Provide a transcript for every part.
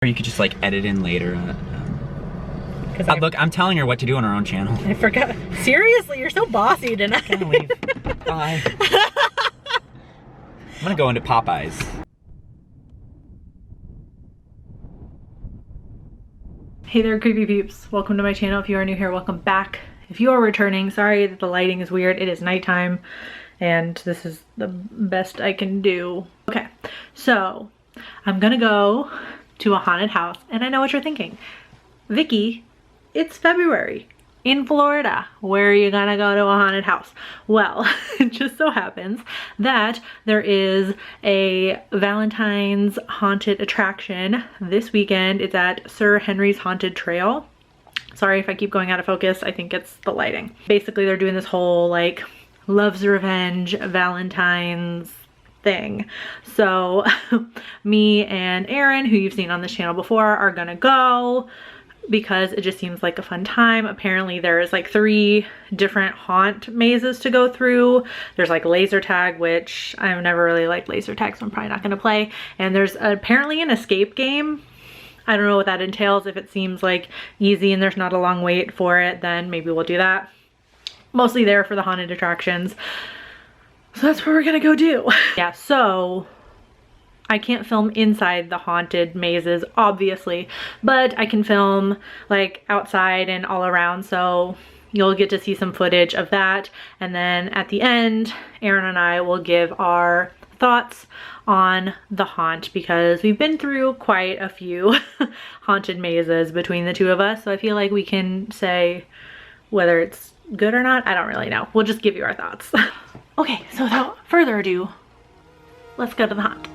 Or you could just like edit in later. Look, I'm telling her what to do on her own channel. I forgot. Seriously, you're so bossy tonight. I'm gonna leave. Bye. I'm gonna go into Popeyes. Hey there, creepy peeps. Welcome to my channel. If you are new here, welcome back. If you are returning, sorry that the lighting is weird. It is nighttime and this is the best I can do. Okay, so I'm gonna go to a haunted house and I know what you're thinking. Vicky, it's February in Florida. Where are you gonna go to a haunted house? Well, it just so happens that there is a Valentine's haunted attraction this weekend. It's at Sir Henry's Haunted Trail. Sorry if I keep going out of focus. I think it's the lighting. Basically, they're doing this whole like love's revenge Valentine's thing. So me and Aaron, who you've seen on this channel before, are gonna go because it just seems like a fun time. Apparently there's like 3 different haunt mazes to go through. There's like laser tag, which I've never really liked laser tag, so I'm probably not gonna play. And there's apparently an escape game. I don't know what that entails. If it seems like easy and there's not a long wait for it, then maybe we'll do that. Mostly there for the haunted attractions. So that's what we're gonna go do. Yeah, so I can't film inside the haunted mazes, obviously, but I can film like outside and all around, so you'll get to see some footage of that. And then at the end, Aaron and I will give our thoughts on the haunt because we've been through quite a few haunted mazes between the two of us, so I feel like we can say whether it's good or not. I don't really know. We'll just give you our thoughts. Okay, so without further ado, let's go to the haunt.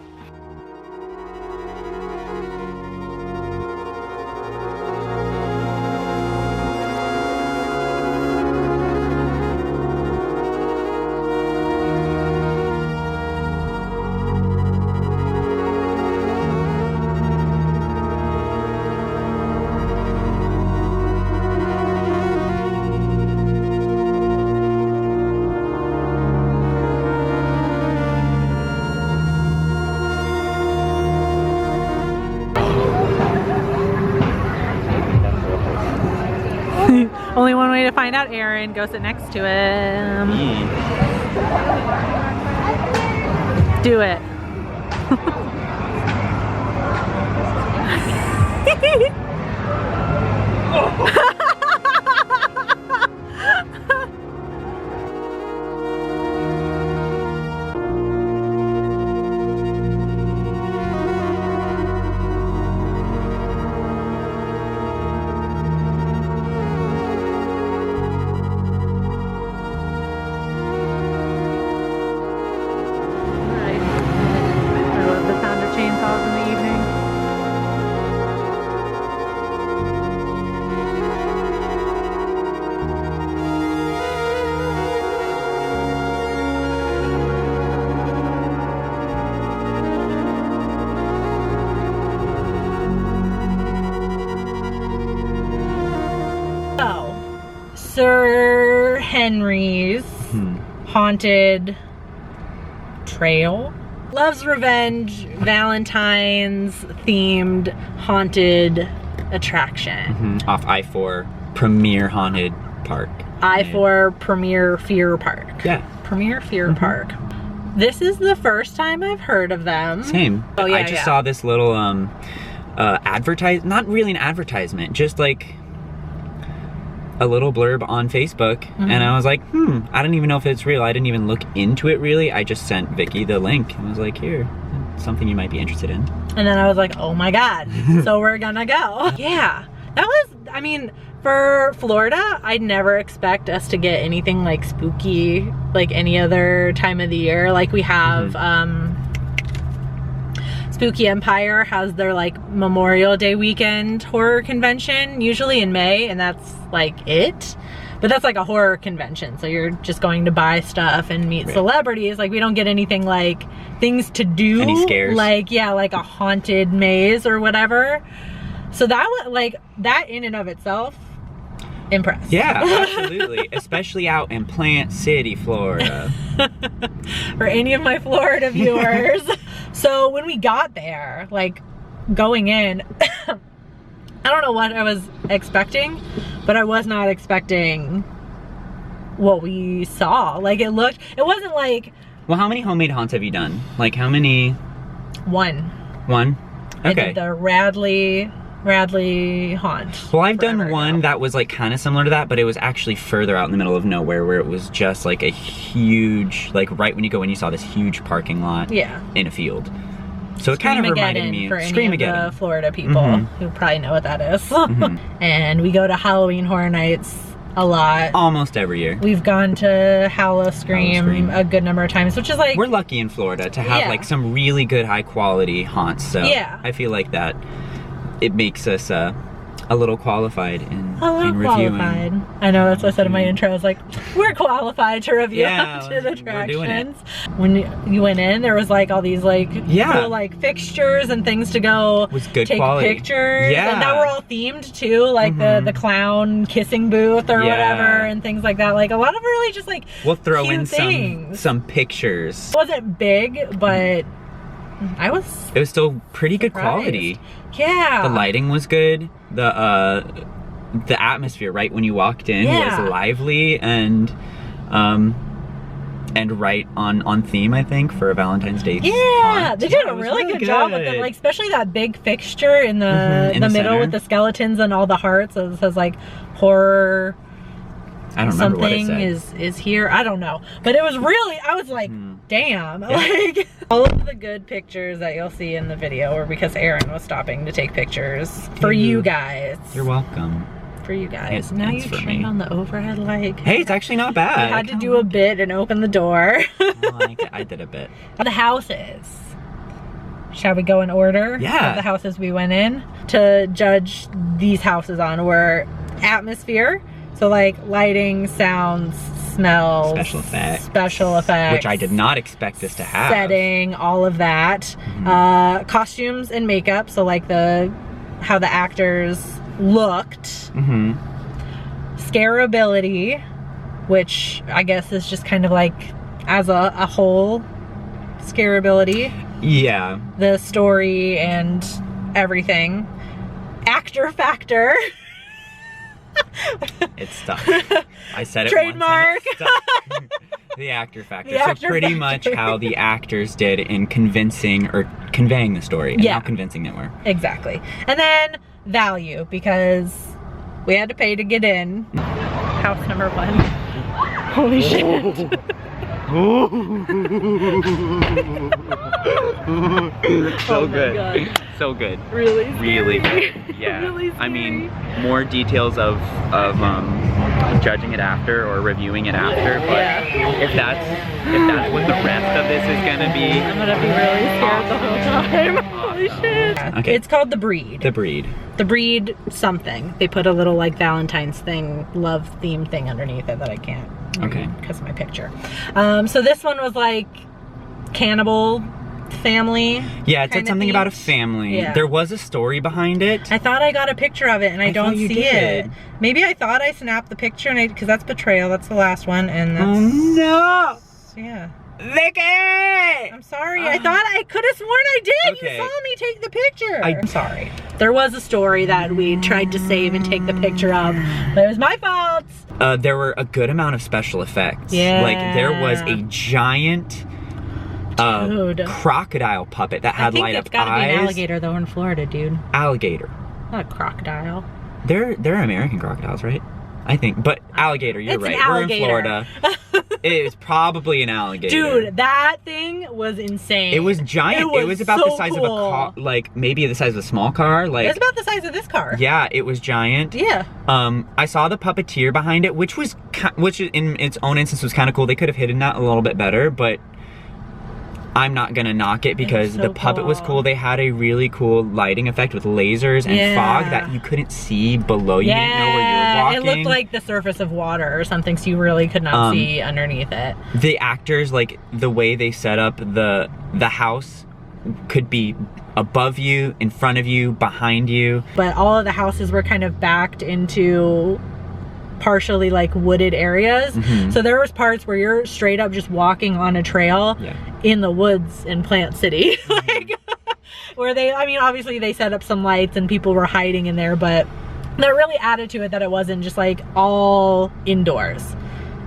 Only one way to find out, Aaron. Go sit next to him. Do it. Sir Henry's Haunted Trail. Love's Revenge Valentine's themed haunted attraction. Off I-4 Premier Haunted Park. I-4 Premier Fear Park. Yeah. Premier Fear Park. This is the first time I've heard of them. Same. Oh yeah, I just saw this little not really an advertisement, just like a little blurb on Facebook, and I was like, I don't even know if it's real. I didn't even look into it really. I just sent Vicky the link and was like, here, something you might be interested in. And then I was like, oh my God, so we're gonna go. Yeah, that was, I mean, for Florida, I'd never expect us to get anything like spooky like any other time of the year. Like we have, Spooky Empire has their like Memorial Day weekend horror convention, usually in May, and that's like it. But that's like a horror convention, so you're just going to buy stuff and meet celebrities. Like we don't get anything like things to do. Any scares? Like, yeah, like a haunted maze or whatever. So that was like, that in and of itself, impressed. Yeah, absolutely. Especially out in Plant City, Florida. For any of my Florida viewers. So when we got there, like going in, I don't know what I was expecting, but I was not expecting what we saw. Like it wasn't like... Well, how many homemade haunts have you done? Like how many? One. One? Okay. I did the Radley haunt. Well, I've done one that was like kind of similar to that, but it was actually further out in the middle of nowhere where it was just like a huge, like right when you go in, you saw this huge parking lot in a field. So it kind of reminded me for any of the Florida people who probably know what that is. And we go to Halloween Horror Nights a lot. Almost every year. We've gone to Scream a good number of times, which is like... We're lucky in Florida to have like some really good high quality haunts. So I feel like that it makes us a little qualified in reviewing. I know, that's what I said in my intro. I was like, we're qualified to review haunted attractions. When you went in, there was like all these like cool like fixtures and things to go take pictures. And that were all themed too, like the clown kissing booth or whatever and things like that. Like a lot of really just like we'll throw in some pictures. It wasn't big, but it was still pretty good quality. Yeah. The lighting was good. The atmosphere right when you walked in was lively and right on theme, I think, for a Valentine's Day. Yeah, they did a really good job with it. Like especially that big fixture in the middle center with the skeletons and all the hearts. It says like horror. I don't remember what it said. is here. I don't know. But it was really, I was like, damn. Yeah. Like all of the good pictures that you'll see in the video were because Aaron was stopping to take pictures for you guys. You're welcome. For you guys. Now you turned on the overhead light. Hey, it's actually not bad. You had to do a bit and open the door. Well, I did a bit. The houses. Shall we go in order? Yeah. Of the houses we went in to judge these houses on were atmosphere. So like lighting, sounds, smells, special effects, which I did not expect this to have. Setting, all of that. Costumes and makeup. So like how the actors looked. Scarability, which I guess is just kind of like as a whole scarability. Yeah. The story and everything. Actor factor. It's stuck. I said it trademark. once and it's stuck. The actor factor. So pretty much how the actors did in convincing or conveying the story and how convincing they were. Exactly. And then value, because we had to pay to get in. House number 1. Holy shit. So good. So good. Really? Really good. Yeah. Really I mean, more details of judging it after or reviewing it after, but if that's what the rest of this is gonna be, I'm gonna be really scared the whole time. Holy shit. Okay. It's called The Breed. The Breed. The Breed something. They put a little like Valentine's thing, love themed thing underneath it that I can't read because of my picture. So this one was like cannibal family. Yeah, it said something about a family. Yeah. There was a story behind it. I thought I got a picture of it and I don't see it. Maybe I thought I snapped the picture and because that's Betrayal, that's the last one, and that's... Oh no! Yeah. Vicky! I'm sorry, I thought I could have sworn I did. Okay. You saw me take the picture. I'm sorry. There was a story that we tried to save and take the picture of, but it was my fault. There were a good amount of special effects. Yeah. Like there was a giant crocodile puppet that had light up eyes. I think it's gotta be an alligator though in Florida, dude. Alligator. Not a crocodile. They're American crocodiles, right? I think, but alligator, you're right. We're in Florida. It is probably an alligator. Dude, that thing was insane. It was giant. It was about the size of a car, like maybe the size of a small car. Like it was about the size of this car. Yeah, it was giant. Yeah. I saw the puppeteer behind it, which in its own instance was kind of cool. They could have hidden that a little bit better, but I'm not gonna knock it because the puppet was cool. They had a really cool lighting effect with lasers and fog that you couldn't see below. You didn't know where you were walking. It looked like the surface of water or something, so you really could not see underneath it. The actors, like the way they set up the house could be above you, in front of you, behind you. But all of the houses were kind of backed into partially like wooded areas. So there was parts where you're straight up just walking on a trail in the woods in Plant City. Like where they, I mean, obviously they set up some lights and people were hiding in there, but that really added to it that it wasn't just like all indoors.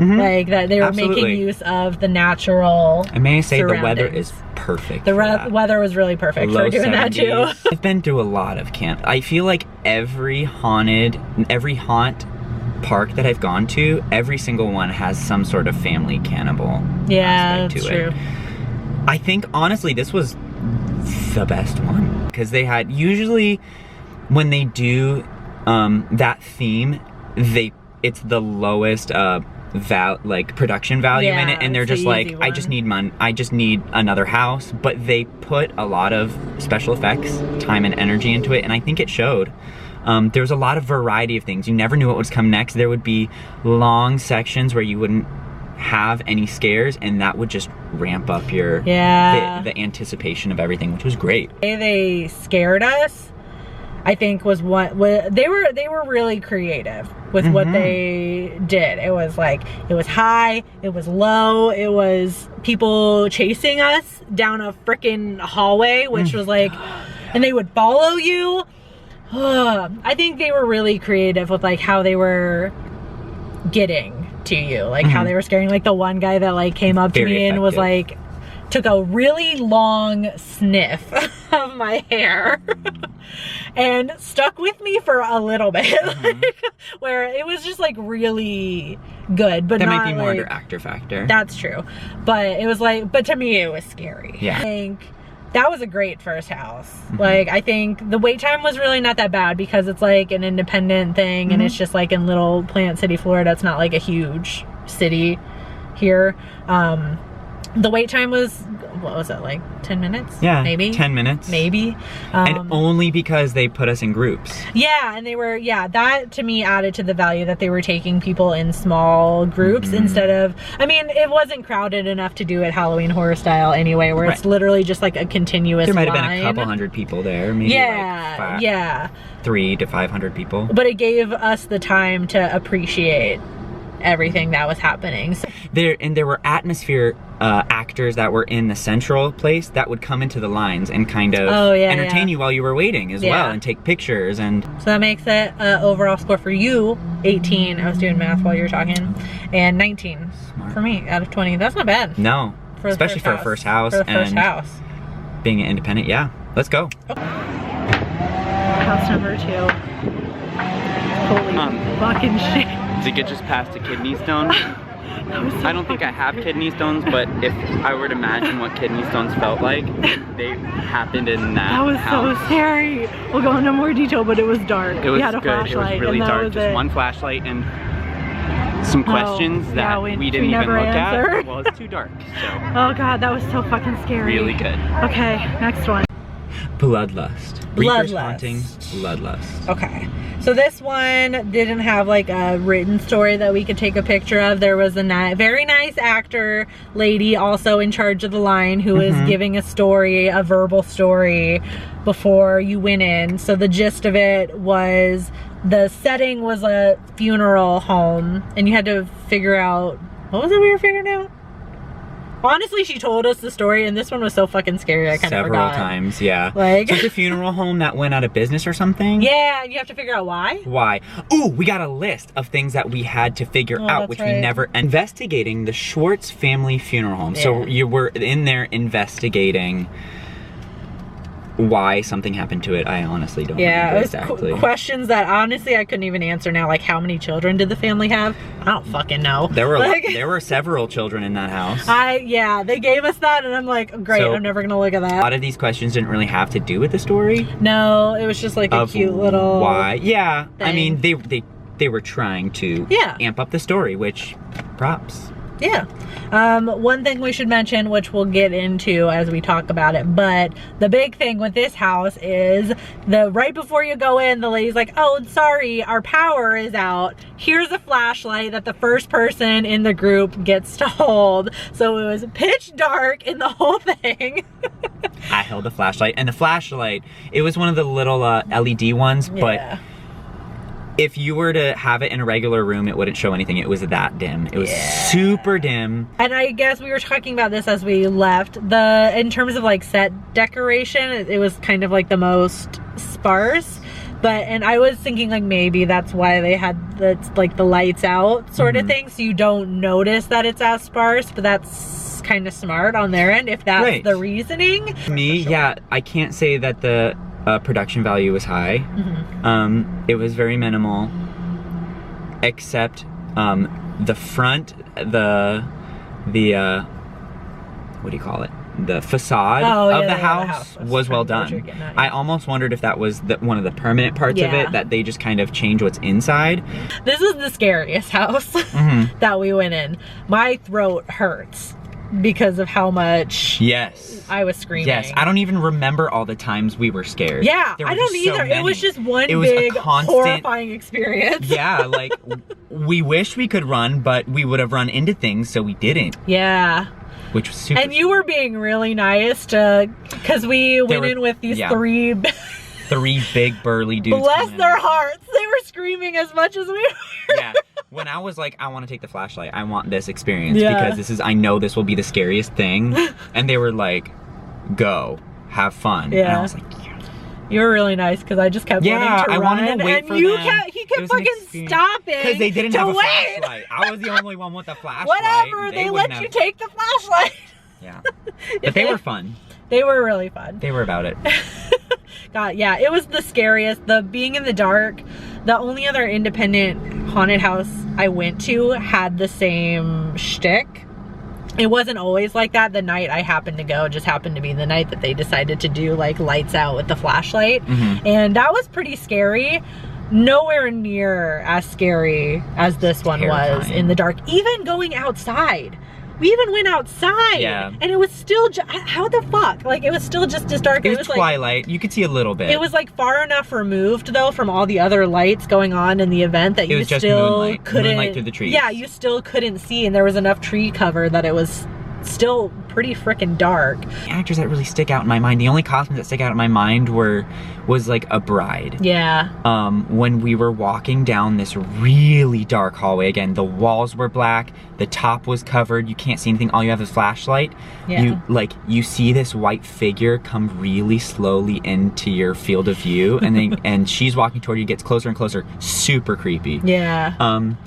Like that they were making use of the natural I may say the weather is perfect. The weather was really perfect for doing 70s. That too. I've been through a lot of camp. I feel like every haunt park that I've gone to, every single one has some sort of family cannibal aspect to it. I think honestly this was the best one because they had, usually when they do that theme, it's the lowest production value in it, and they're just like, I just need another house, but they put a lot of special effects, time and energy into it, and I think it showed. There was a lot of variety of things. You never knew what was coming next. There would be long sections where you wouldn't have any scares, and that would just ramp up your the anticipation of everything, which was great. They scared us, I think, was what they were really creative with what they did. It was like, it was high, it was low, it was people chasing us down a freaking hallway, which was like, and they would follow you. I think they were really creative with like how they were getting to you, like how they were scaring. Like the one guy that like came up to me and was like, took a really long sniff of my hair and stuck with me for a little bit, like, where it was just like really good, but that might be more under actor factor. That's true, but it was like, but to me it was scary. I think that was a great first house. Like, I think the wait time was really not that bad because it's like an independent thing and it's just like in little Plant City, Florida. It's not like a huge city here. The wait time was, what was it, like 10 minutes? Yeah, maybe 10 minutes, maybe. And only because they put us in groups. Yeah, and they were, that to me added to the value that they were taking people in small groups instead of, I mean, it wasn't crowded enough to do it Halloween Horror style anyway, where it's literally just like a continuous There might have line. been a couple hundred people there, maybe like 300 to 500 people. But it gave us the time to appreciate everything that was happening. So there were atmosphere actors that were in the central place that would come into the lines and kind of entertain you while you were waiting as well, and take pictures. And so that makes it overall score for you 18. I was doing math while you were talking, and 19 for me out of 20. That's not bad. No, especially for a first house. For the first house, being independent. Yeah, let's go. House number 2. Holy fucking shit. To get just past a kidney stone. I don't think I have kidney stones, but if I were to imagine what kidney stones felt like, they happened in that house. So scary. We'll go into more detail, but it was dark. It had a flashlight. It was really dark. Just one flashlight and some questions that we didn't even look at. Well, it's too dark. So. Oh god, that was so fucking scary. Really good. Okay, next one. Bloodlust. Reaper's Haunting, Bloodlust. Okay. So this one didn't have like a written story that we could take a picture of. There was a very nice actor lady also in charge of the line who was giving a story, a verbal story, before you went in. So the gist of it was, the setting was a funeral home and you had to figure out, what was it we were figuring out? Honestly, she told us the story, and this one was so fucking scary, I kind of forgot. Several times, yeah. Like, so it's a funeral home that went out of business or something? Yeah, you have to figure out why. Why? Ooh, we got a list of things that we had to figure out, which we never... Investigating the Schwartz family funeral home. Yeah. So you were in there investigating why something happened to it. I honestly don't remember exactly. Questions that honestly I couldn't even answer now, like how many children did the family have? I don't fucking know. There were there were several children in that house. They gave us that and I'm like, great, so, I'm never gonna look at that. A lot of these questions didn't really have to do with the story. No, it was just like a cute little why. Yeah, thing. I mean they were trying to amp up the story, which props. Yeah. One thing we should mention, which we'll get into as we talk about it, but the big thing with this house is right before you go in, the lady's like, oh, sorry, our power is out. Here's a flashlight that the first person in the group gets to hold. So it was pitch dark in the whole thing. I held the flashlight, and the flashlight, it was one of the little LED ones, but if you were to have it in a regular room, it wouldn't show anything. It was that dim. It was super dim. And I guess we were talking about this as we left. In terms of like set decoration, it was kind of like the most sparse. And I was thinking like maybe that's why they had the lights out sort of thing, so you don't notice that it's as sparse, but that's kind of smart on their end if that's the reasoning. Yeah, I can't say that the production value was high. It was very minimal, except the front, the what do you call it? The facade of the house was well done. I almost wondered if that was one of the permanent parts of it, that they just kind of change what's inside. This is the scariest house that we went in. My throat hurts because of how much I was screaming. Yes, I don't even remember all the times we were scared. Yeah, I don't either. It was just one big horrifying experience. Yeah, like we wish we could run, but we would have run into things, so we didn't. Yeah. Which was super. And you were being really nice because we went in with these three big burly dudes. Bless their hearts. They were screaming as much as we were. Yeah. When I was like, I want to take the flashlight. I want this experience because I know this will be the scariest thing. And they were like, go, have fun. Yeah. And I was like, yeah. You were really nice because I just kept wanting to run. I wanted to wait for them. He kept fucking stopping because they didn't have a flashlight. I was the only one with a flashlight. Whatever, they let you take the flashlight. Yeah. But they were fun. They were really fun. They were about it. God, yeah, it was the scariest. The being in the dark. The only other independent haunted house I went to had the same shtick. It wasn't always like that. The night I happened to go just happened to be the night that they decided to do like lights out with the flashlight. And that was pretty scary. Nowhere near as scary as this one was in the dark. Even going outside. We even went outside, and it was still how the fuck? Like, it was still just as dark. It was twilight. Like, you could see a little bit. It was like far enough removed though from all the other lights going on in the event that you still couldn't. Moonlight through the trees. Yeah, you still couldn't see, and there was enough tree cover that it was still pretty freaking dark. The actors that really stick out in my mind, the only costumes that stick out in my mind was like a bride. Yeah. When we were walking down this really dark hallway, again, the walls were black, the top was covered, you can't see anything, all you have is flashlight. Yeah. You see this white figure come really slowly into your field of view, and then and she's walking toward you, gets closer and closer, super creepy. Yeah.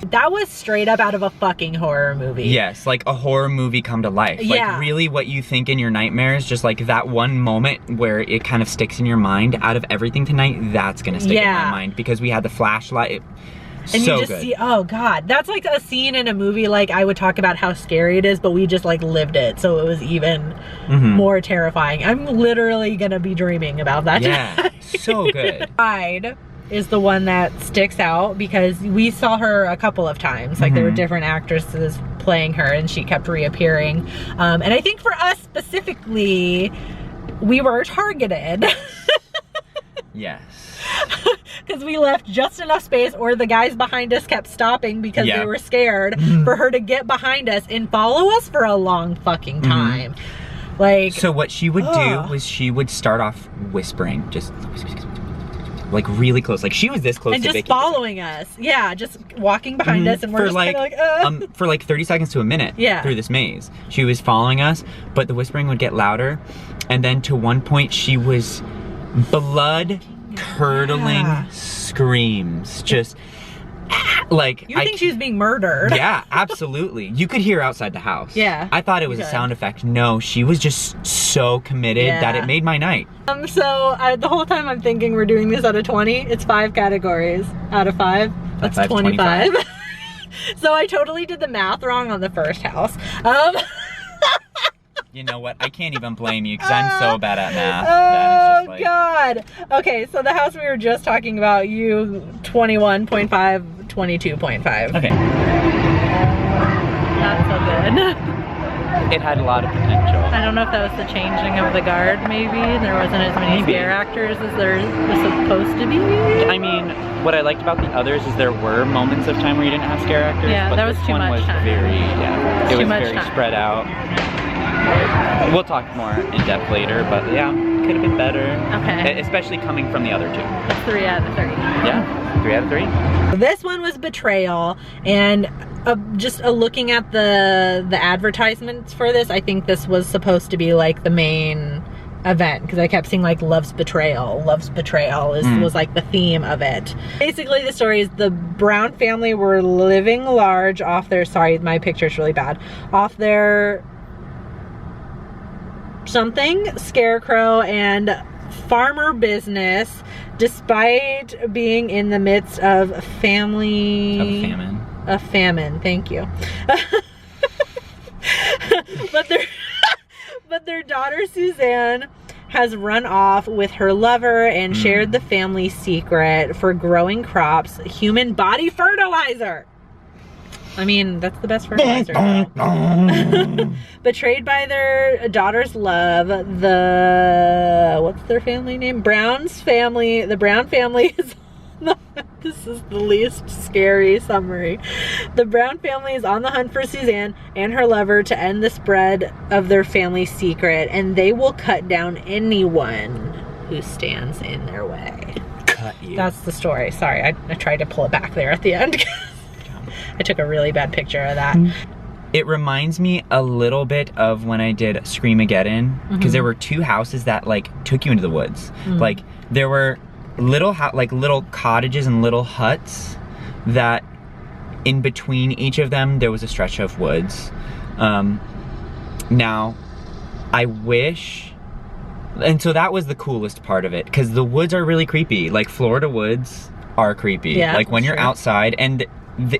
That was straight up out of a fucking horror movie. Yes, like a horror movie come to life. Yeah. Like really what you think in your nightmares, just like that one moment where it kind of sticks in your mind. Out of everything tonight, that's gonna stick in my mind because we had the flashlight. And you just see, oh God, that's like a scene in a movie. Like I would talk about how scary it is, but we just like lived it, so it was even more terrifying. I'm literally gonna be dreaming about that. Yeah, so good. Bride is the one that sticks out because we saw her a couple of times. Like there were different actresses playing her, and she kept reappearing. And I think for us specifically, we were targeted. Yes. Because we left just enough space, or the guys behind us kept stopping because they were scared for her to get behind us and follow us for a long fucking time. Like, so what she would do was she would start off whispering, just like really close, like she was this close and to just Vicky. Following us. Yeah, just walking behind us, and we're just like, for like 30 seconds to a minute through this maze. She was following us, but the whispering would get louder, and then to one point she was blood curdling screams, just like you think she was being murdered. Yeah, absolutely. You could hear outside the house. Yeah, I thought it was a sound effect. No, she was just so committed that it made my night. So the whole time I'm thinking we're doing this out of 20. It's 5 categories out of 5. That's 25. So I totally did the math wrong on the first house. You know what? I can't even blame you because I'm so bad at math. Oh, like... God. Okay, so the house we were just talking about, you 21.5, 22.5. Okay. Not so good. It had a lot of potential. I don't know if that was the changing of the guard, maybe. There wasn't as many scare actors as there was supposed to be. I mean, what I liked about the others is there were moments of time where you didn't have scare actors. Yeah, but that was too much time. It was very spread out. We'll talk more in depth later, but yeah. could have been better. Okay. Especially coming from the other two. That's 3 out of 30. Yeah, 3 out of 3. This one was Betrayal, and just looking at the advertisements for this, I think this was supposed to be like the main event, because I kept seeing like Love's Betrayal was like the theme of it. Basically the story is the Brown family were living large off their, sorry my picture's really bad, off their something scarecrow and farmer business, despite being in the midst of a famine, thank you. But their daughter Suzanne has run off with her lover and shared the family secret for growing crops, human body fertilizer. I mean, that's the best fertilizer. Betrayed by their daughter's love, what's their family name? The Brown family is this is the least scary summary. The Brown family is on the hunt for Suzanne and her lover to end the spread of their family secret, and they will cut down anyone who stands in their way. Cut you. That's the story. Sorry, I tried to pull it back there at the end. I took a really bad picture of that. It reminds me a little bit of when I did Screamageddon, because there were 2 houses that like took you into the woods. Like there were little cottages and little huts that in between each of them there was a stretch of woods. Now I wish, and so that was the coolest part of it, because the woods are really creepy. Like Florida woods are creepy. Yeah, like when you're outside, and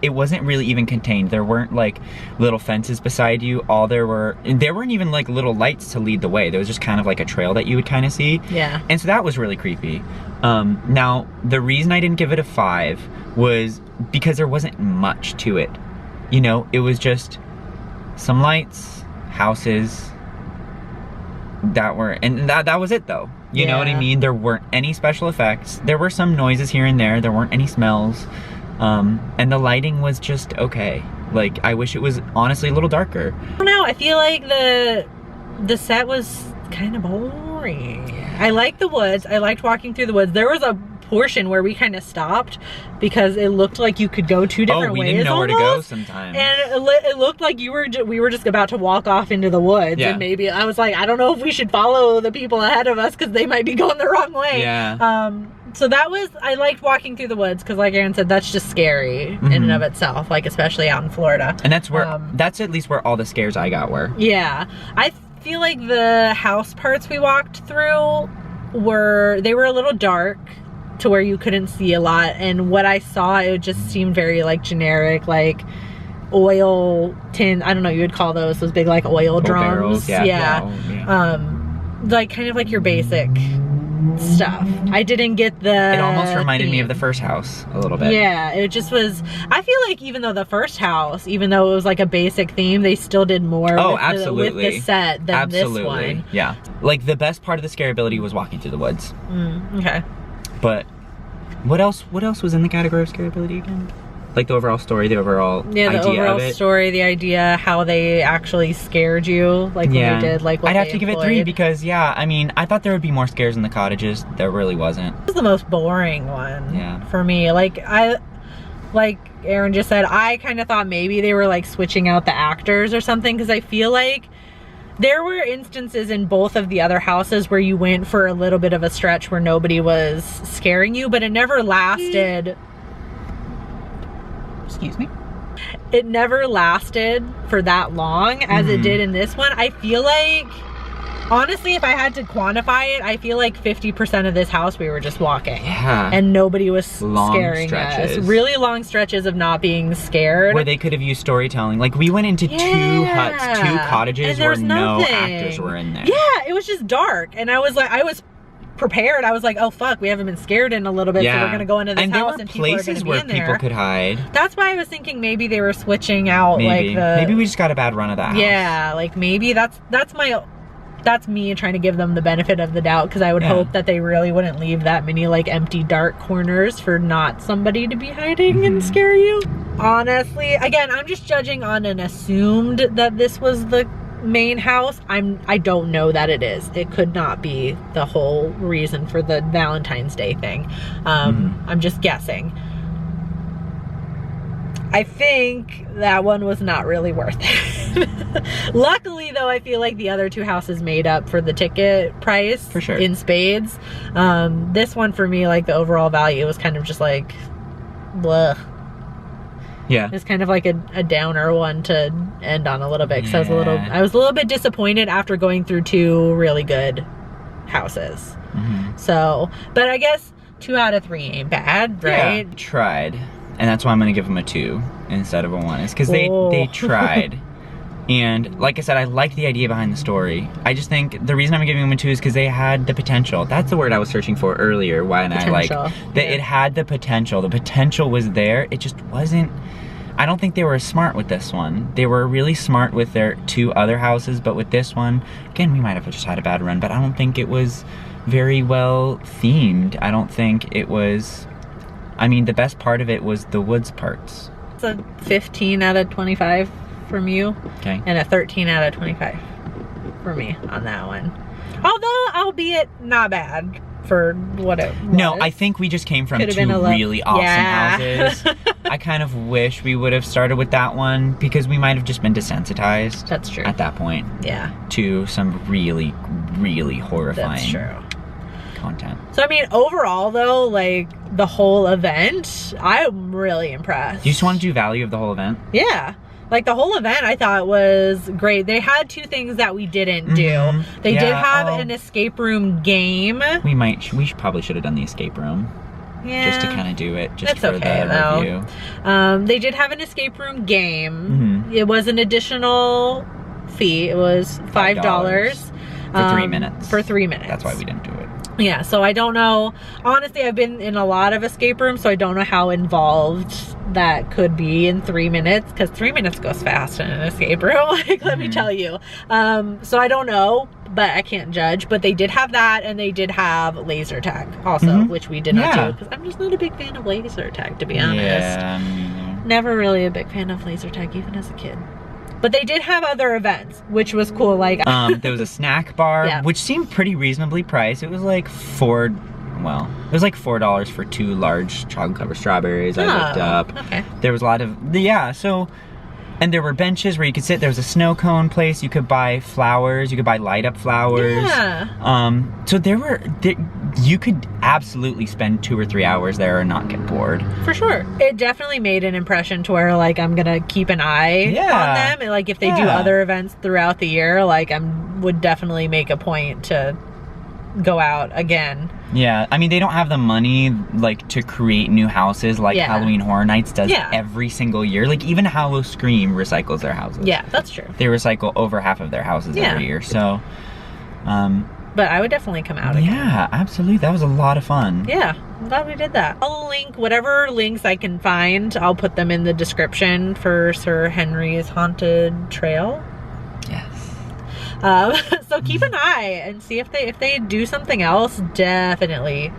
it wasn't really even contained. There weren't like little fences beside you. There weren't even like little lights to lead the way. There was just kind of like a trail that you would kind of see. Yeah. And so that was really creepy. Now, the reason I didn't give it a 5 was because there wasn't much to it. You know, it was just some lights, houses, that was it though. You know what I mean? There weren't any special effects. There were some noises here and there. There weren't any smells. And the lighting was just okay. Like, I wish it was honestly a little darker. I don't know, I feel like the set was kind of boring. I liked the woods. I liked walking through the woods. There was a portion where we kind of stopped because it looked like you could go 2 different ways. We didn't know where to go sometimes. And it looked like we were just about to walk off into the woods. Yeah. And maybe I was like, I don't know if we should follow the people ahead of us because they might be going the wrong way. Yeah. So I liked walking through the woods because, like Aaron said, that's just scary in and of itself, like especially out in Florida. And that's where, that's at least where all the scares I got were. Yeah. I feel like the house parts we walked through were a little dark to where you couldn't see a lot. And what I saw, it just seemed very like generic, like oil tin, I don't know, you would call those big like oil drums. Barrels, yeah. Like kind of like your basic stuff. I didn't get the It almost reminded me of the first house a little bit. Yeah, it just was, I feel like even though the first house, even though it was like a basic theme, they still did more with the set than this one. Yeah. Like the best part of the scareability was walking through the woods. Okay. But what else was in the category of scareability again? Like the overall story, the overall idea of it? Yeah, the overall story, the idea, how they actually scared you, like when they did, like what I'd have to give it 3 because, yeah, I mean, I thought there would be more scares in the cottages. There really wasn't. This was the most boring one for me. Like Aaron just said, I kind of thought maybe they were like switching out the actors or something, because I feel like there were instances in both of the other houses where you went for a little bit of a stretch where nobody was scaring you, but it never lasted. Excuse me. It never lasted for that long as it did in this one. I feel like, honestly, if I had to quantify it, I feel like 50% of this house we were just walking. Yeah. And nobody was scaring us. Really long stretches of not being scared. Where they could have used storytelling. Like we went into 2 huts, 2 cottages where no actors were in there. Yeah, it was just dark. And I was prepared. I was like, oh fuck, we haven't been scared in a little bit, so we're gonna go into this house and people are gonna be in there. And there were places where people could hide. That's why I was thinking maybe they were switching out maybe we just got a bad run of that house. Yeah, like maybe that's me trying to give them the benefit of the doubt, because I would hope that they really wouldn't leave that many like empty dark corners for not somebody to be hiding and scare you. Honestly, again, I'm just judging on an assumed that this was the main house. I don't know that it is. It could not be the whole reason for the Valentine's Day thing. I'm just guessing. I think that one was not really worth it. Luckily though, I feel like the other two houses made up for the ticket price for sure in spades. This one for me, like the overall value was kind of just like, blah. Yeah. It's kind of like a downer one to end on a little bit. Cause I was a little bit disappointed after going through two really good houses. So, but I guess 2 out of 3 ain't bad, right? Yeah, tried. And that's why I'm gonna give them a 2 instead of a 1. It's because they tried. And like I said, I like the idea behind the story. I just think the reason I'm giving them a 2 is because they had the potential. That's the word I was searching for earlier. Why and I like that it had the potential. The potential was there. It just wasn't. I don't think they were as smart with this one. They were really smart with their 2 other houses, but with this one, again, we might have just had a bad run, but I don't think it was very well themed. I don't think it was. I mean, the best part of it was the woods parts. It's a 15 out of 25 from you. Okay. And a 13 out of 25 for me on that one. Although, albeit not bad for what it was. No, I think we just came from 2 really awesome houses. I kind of wish we would have started with that one because we might have just been desensitized. That's true. At that point. Yeah. To some really, really horrifying. That's true. Content. So I mean, overall though, like the whole event, I'm really impressed. You just want to do value of the whole event? Yeah. Like the whole event I thought was great. They had 2 things that we didn't do. They did have an escape room game. We probably should have done the escape room. Yeah. Just to kind of do it, just That's for the review. They did have an escape room game. It was an additional fee. It was $5. For 3 minutes. For 3 minutes. That's why we didn't do it. Yeah, so I don't know. Honestly, I've been in a lot of escape rooms, so I don't know how involved that could be in 3 minutes, because 3 minutes goes fast in an escape room, like, let me tell you. So I don't know, but I can't judge. But they did have that, and they did have laser tag also, which we did not do, because I'm just not a big fan of laser tag, to be honest. Yeah, never really a big fan of laser tag, even as a kid. But they did have other events, which was cool. Like, there was a snack bar, which seemed pretty reasonably priced. It was like $4 for 2 large chocolate covered strawberries. I looked up. Okay. There was a lot of, and there were benches where you could sit. There was a snow cone place. You could buy flowers. You could buy light up flowers. Yeah. So you could absolutely spend 2 or 3 hours there and not get bored. For sure. It definitely made an impression to where, like, I'm gonna keep an eye on them. And, like, if they do other events throughout the year, like, would definitely make a point to go out again. Yeah, I mean, they don't have the money, like, to create new houses like Halloween Horror Nights does every single year. Like, even Hallow Scream recycles their houses. Yeah, that's true. They recycle over half of their houses every year, so... but I would definitely come out again. Yeah, absolutely. That was a lot of fun. Yeah, I'm glad we did that. I'll link whatever links I can find. I'll put them in the description for Sir Henry's Haunted Trail. Yes. So keep an eye and see if they do something else. Definitely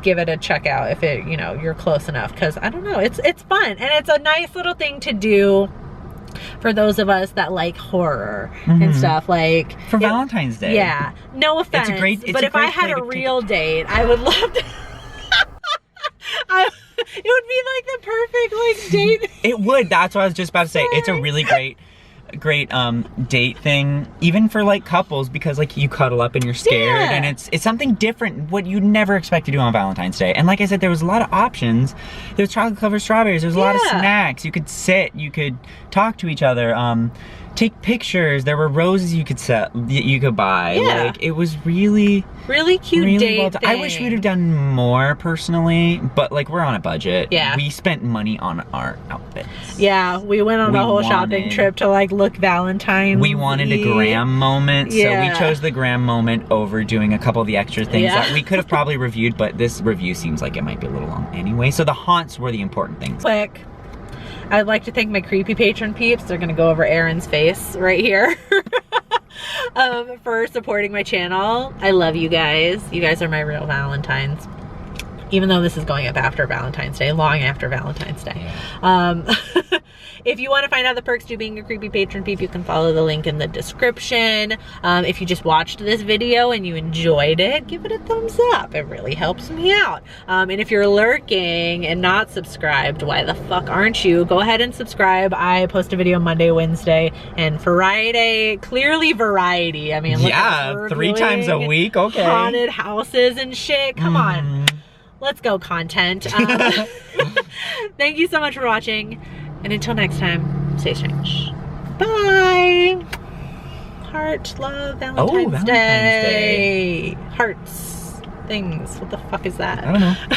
give it a check out if it, you're close enough, because I don't know, it's fun and it's a nice little thing to do for those of us that like horror and stuff, like for Valentine's Day. Yeah, no offense, but if I had a real date, I would love to. It would be like the perfect date. It would. That's what I was just about to say. It's a really great date thing, even for like couples, because like you cuddle up and you're scared, and it's something different, what you'd never expect to do on Valentine's Day. And like I said, there was a lot of options. There was chocolate covered strawberries, there was a lot of snacks. You could sit, you could talk to each other, take pictures. There were roses you could buy. Like, it was really cute date thing. I wish we'd have done more personally, but like, we're on a budget. Yeah, we spent money on our outfits. Yeah, we went on a whole shopping trip to like look Valentine. We wanted a glam moment, so we chose the glam moment over doing a couple of the extra things that we could have probably reviewed, but this review seems like it might be a little long anyway. So the haunts were the important things. Quick, I'd like to thank my creepy patron peeps. They're gonna go over Erin's face right here. For supporting my channel. I love you guys. You guys are my real Valentines. Even though this is going up after Valentine's Day, long after Valentine's Day. If you want to find out the perks to being a creepy patron peep, you can follow the link in the description. If you just watched this video and you enjoyed it, give it a thumbs up. It really helps me out. And if you're lurking and not subscribed, why the fuck aren't you? Go ahead and subscribe. I post a video Monday, Wednesday, and Friday. Clearly variety. I mean, look at us 3 times a week. Okay. Haunted houses and shit. Come on. Let's go, content. Thank you so much for watching. And until next time, stay strange. Bye. Heart, love, Valentine's Day. Hearts, things. What the fuck is that? I don't know.